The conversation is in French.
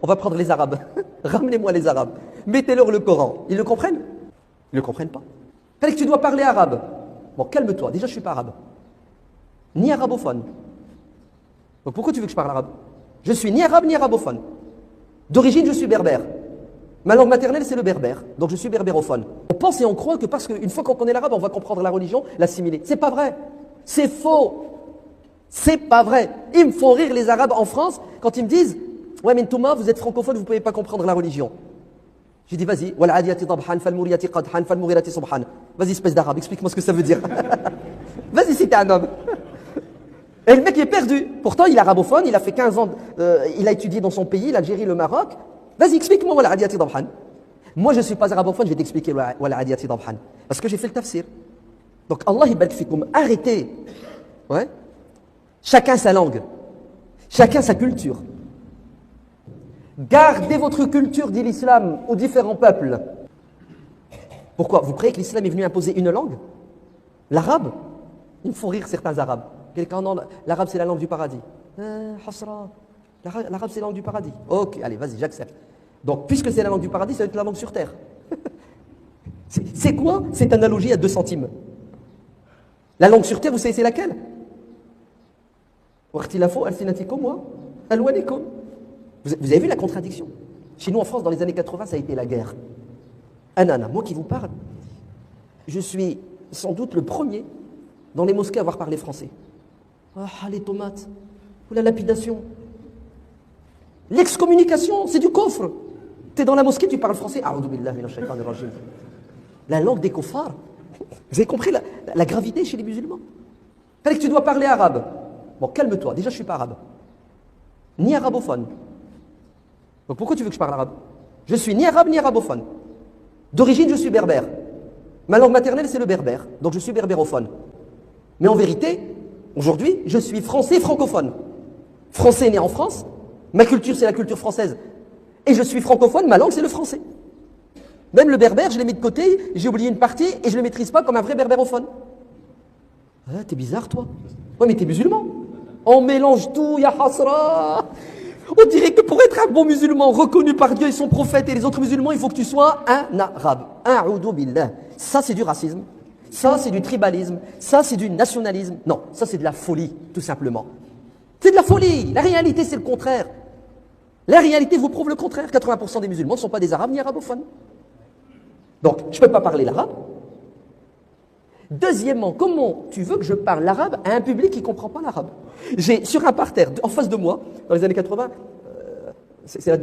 On va prendre les Arabes. Ramenez-moi les Arabes. Mettez-leur le Coran. Ils le comprennent? Ils ne le comprennent pas. Fallait que tu dois parler arabe. Bon, calme-toi. Déjà, je ne suis pas arabe. Ni arabophone. Donc pourquoi tu veux que je parle arabe? Je suis ni arabe ni arabophone. D'origine, je suis berbère. Ma langue maternelle, c'est le berbère. Donc je suis berbérophone. On pense et on croit que parce qu'une fois qu'on connaît l'arabe, on va comprendre la religion, l'assimiler. C'est pas vrai. C'est faux. C'est pas vrai. Ils me font rire, les Arabes en France, quand ils me disent « Ouais, mais Ntouma, vous êtes francophone, vous ne pouvez pas comprendre la religion. » J'ai dit « Vas-y, wal'adiyati dabhan, falmouriyati qadhan, falmouriyati subhan. » Vas-y, espèce d'arabe, explique-moi ce que ça veut dire. Vas-y, si t'es un homme. Et le mec il est perdu. Pourtant, il est arabophone, il a fait 15 ans, il a étudié dans son pays, l'Algérie, le Maroc. Vas-y, explique-moi wal'adiyati dabhan. Moi, je ne suis pas arabophone, je vais t'expliquer wal'adiyati dabhan. Parce que j'ai fait le tafsir. Donc, Allah ibarak fikoum. Arrêtez. Ouais. Chacun sa langue. Chacun sa culture. Gardez votre culture, dit l'islam, aux différents peuples. Pourquoi? Vous croyez que l'islam est venu imposer une langue? L'arabe? Ils me font rire certains arabes. Quelqu'un, non, l'arabe c'est la langue du paradis. Hasra. L'arabe c'est la langue du paradis. Ok, allez, vas-y, j'accepte. Donc, puisque c'est la langue du paradis, ça va être la langue sur terre. C'est quoi cette analogie à 2 centimes? La langue sur terre, vous savez c'est laquelle? Vous avez vu la contradiction? Chez nous en France, dans les années 80, ça a été la guerre. Anana, moi qui vous parle, je suis sans doute le premier dans les mosquées à avoir parlé français. Ah, les tomates, ou la lapidation. L'excommunication, c'est du coffre. Tu es dans la mosquée, tu parles français. La langue des kofars. Vous avez compris la gravité chez les musulmans? Fallait que tu dois parler arabe. Bon, calme-toi. Déjà, je ne suis pas arabe. Ni arabophone. Donc pourquoi tu veux que je parle arabe? Je suis ni arabe ni arabophone. D'origine, je suis berbère. Ma langue maternelle, c'est le berbère. Donc je suis berbérophone. Mais en vérité, aujourd'hui, je suis français francophone. Français né en France. Ma culture, c'est la culture française. Et je suis francophone, ma langue, c'est le français. Même le berbère, je l'ai mis de côté, j'ai oublié une partie et je ne le maîtrise pas comme un vrai berbérophone. Ah, t'es bizarre, toi. Ouais, mais t'es musulman. On mélange tout, ya hasra. On dirait que pour être un bon musulman reconnu par Dieu et son prophète et les autres musulmans, il faut que tu sois un arabe. A'udhu billah. Ça, c'est du racisme. Ça, c'est du tribalisme. Ça, c'est du nationalisme. Non, ça, c'est de la folie, tout simplement. C'est de la folie. La réalité, c'est le contraire. La réalité vous prouve le contraire. 80% des musulmans ne sont pas des arabes ni arabophones. Donc, je ne peux pas parler l'arabe. Deuxièmement, comment tu veux que je parle l'arabe à un public qui ne comprend pas l'arabe? J'ai sur un parterre, en face de moi, dans les années 80, c'est la deuxième.